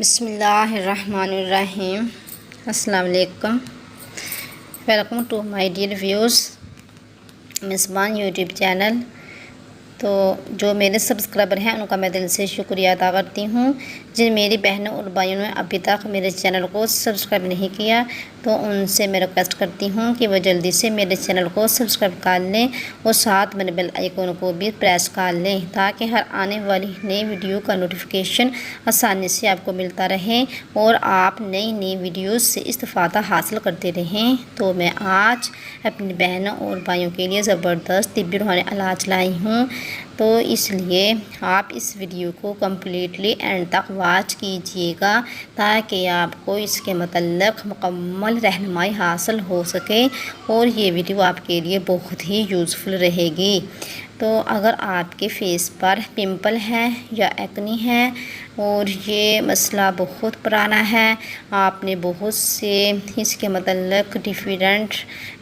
बिस्मिल्लाहिर्रहमानिर्रहीम। अस्सलाम वालेकुम। Welcome to my dear viewers Misban YouTube channel. तो जो मेरे सब्सक्राइबर हैं उनका मैं दिल से शुक्रिया अदा करती हूँ। जिन मेरी बहनों और भाइयों ने अभी तक मेरे चैनल को सब्सक्राइब नहीं किया तो उनसे मैं रिक्वेस्ट करती हूँ कि वह जल्दी से मेरे चैनल को सब्सक्राइब कर लें और साथ में बेल आइकन को भी प्रेस कर लें ताकि हर आने वाली नई वीडियो का नोटिफिकेशन आसानी से आपको मिलता रहे और आप नई नई वीडियोस से इस्तिफ़ादा हासिल करते रहें। तो मैं आज अपनी बहनों और भाइयों के लिए ज़बरदस्त तिब्बी रूहानी इलाज लाई हूँ। तो इसलिए आप इस वीडियो को कम्प्लीटली एंड तक वॉच कीजिएगा ताकि आपको इसके मतलब मुकम्मल रहनुमाई हासिल हो सके और ये वीडियो आपके लिए बहुत ही यूज़फुल रहेगी। तो अगर आपके फेस पर पिंपल है या एक्नी है और ये मसला बहुत पुराना है, आपने बहुत से इसके मतलब डिफरेंट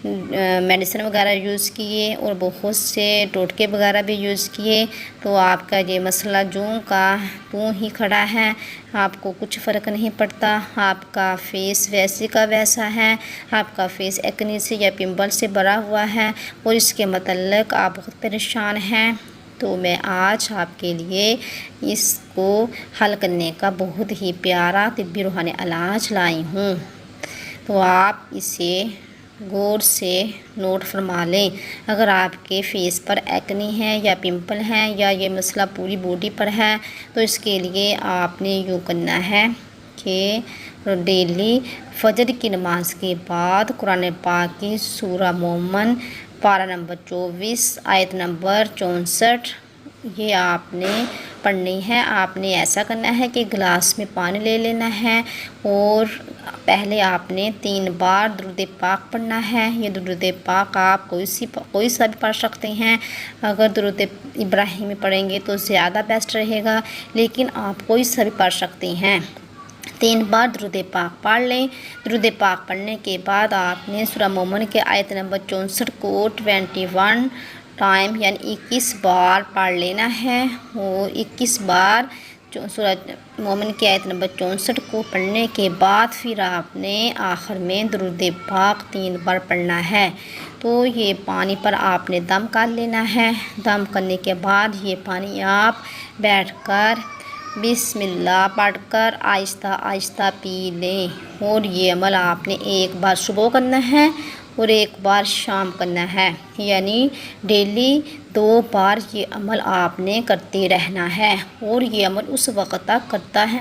मेडिसिन वगैरह यूज़ किए और बहुत से टोटके वगैरह भी यूज़ किए, तो आपका ये मसला जूं का तूं ही खड़ा है, आपको कुछ फ़र्क नहीं पड़ता, आपका फेस वैसे का वैसा है, आपका फेस एक्नी से या पिंपल से भरा हुआ है और इसके मतलब आप बहुत परेशान हैं, तो मैं आज आपके लिए इसको हल करने का बहुत ही प्यारा तिब्बी रूहानी इलाज लाई हूँ। तो आप इसे गौर से नोट फरमा लें। अगर आपके फेस पर एक्नी है या पिंपल है या ये मसला पूरी बॉडी पर है तो इसके लिए आपने यूँ करना है कि डेली फजर की नमाज के बाद कुरान पाक की सूरा मोमन पारा नंबर 24 आयत नंबर 64 ये आपने पढ़नी है। आपने ऐसा करना है कि गिलास में पानी ले लेना है और पहले आपने 3 बार दुरूद पाक पढ़ना है। ये दुरूद पाक आप कोई सा भी पढ़ सकते हैं। अगर दुरूद इब्राहिमी पढ़ेंगे तो ज़्यादा बेस्ट रहेगा, लेकिन आप कोई सा भी पढ़ सकते हैं। 3 बार दुरूद पाक पढ़ लें। दुरूद पाक पढ़ने के बाद आपने सूरा मोमन के आयत नंबर 64 को 21 टाइम यानी 21 बार पढ़ लेना है और 21 बार सूरा मोमिन की आयत नंबर 64 को पढ़ने के बाद फिर आपने आखिर में दुरूद पाक 3 बार पढ़ना है। तो ये पानी पर आपने दम कर लेना है। दम करने के बाद ये पानी आप बैठकर बिस्मिल्लाह पढ़कर आहिस्ता आहिस्ता पी लें और ये अमल आपने एक बार सुबह करना है और एक बार शाम करना है, यानी डेली 2 बार ये अमल आपने करते रहना है और ये अमल उस वक़्त तक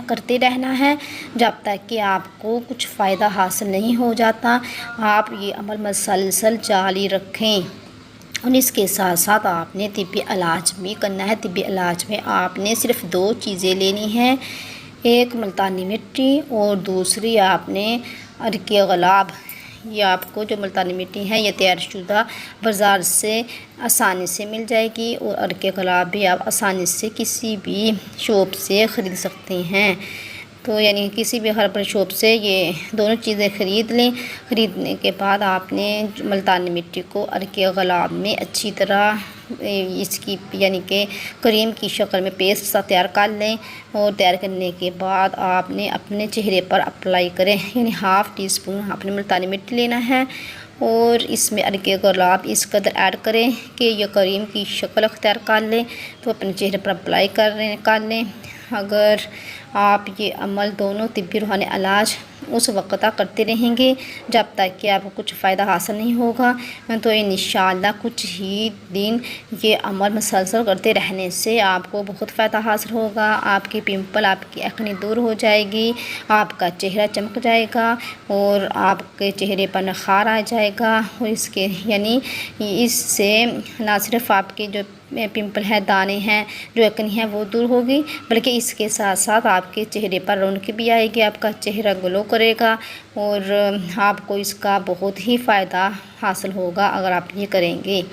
करते रहना है जब तक कि आपको कुछ फ़ायदा हासिल नहीं हो जाता। आप ये अमल मसलसल जारी रखें और इसके साथ साथ आपने तिब्बी इलाज भी करना है। तिब्बी इलाज में आपने सिर्फ 2 चीज़ें लेनी हैं, एक मुल्तानी मिट्टी और दूसरी आपने अरके गुलाब। ये आपको जो मुल्तानी मिट्टी है ये तैयारशुदा बाज़ार से आसानी से मिल जाएगी और अरके गुलाब भी आप आसानी से किसी भी शॉप से ख़रीद सकते हैं। तो यानी किसी भी हर्बल शॉप से ये दोनों चीज़ें ख़रीद लें। ख़रीदने के बाद आपने मुल्तानी मिट्टी को अरके गुलाब में अच्छी तरह इसकी यानी कि क्रीम की शक्ल में पेस्ट सा तैयार कर लें और तैयार करने के बाद आपने अपने चेहरे पर अप्लाई करें, यानी हाफ़ टी स्पून आपने मुल्तानी मिट्टी लेना है और इसमें अरके गुलाब इस कदर ऐड करें कि यह क्रीम की शक्ल अख्तियार कर लें। तो अपने चेहरे पर अप्लाई कर लें। अगर आप ये अमल दोनों तिब्बी रूहानी इलाज उस वक़्त तक करते रहेंगे जब तक कि आपको कुछ फ़ायदा हासिल नहीं होगा, तो इंशाअल्लाह कुछ ही दिन ये अमल मुसलसल करते रहने से आपको बहुत फ़ायदा हासिल होगा। आपकी पिंपल आपकी एक्नी दूर हो जाएगी, आपका चेहरा चमक जाएगा और आपके चेहरे पर निखार आ जाएगा और इसके यानी इससे ना सिर्फ आपके जो पिंपल है, दाने हैं, जो एक्नी है वो दूर होगी, बल्कि इसके साथ साथ आपके चेहरे पर रौनक भी आएगी, आपका चेहरा ग्लो करेगा और आपको इसका बहुत ही फ़ायदा हासिल होगा अगर आप ये करेंगे।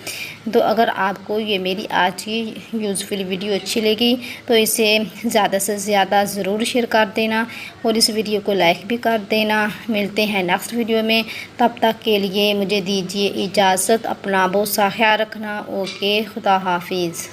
तो अगर आपको ये मेरी आज की यूज़फुल वीडियो अच्छी लगी तो इसे ज़्यादा से ज़्यादा ज़रूर शेयर कर देना और इस वीडियो को लाइक भी कर देना। मिलते हैं नेक्स्ट वीडियो में, तब तक के लिए मुझे दीजिए इजाज़त। अपना बहुत सा ख्याल रखना। ओके, खुदा हाफिज़।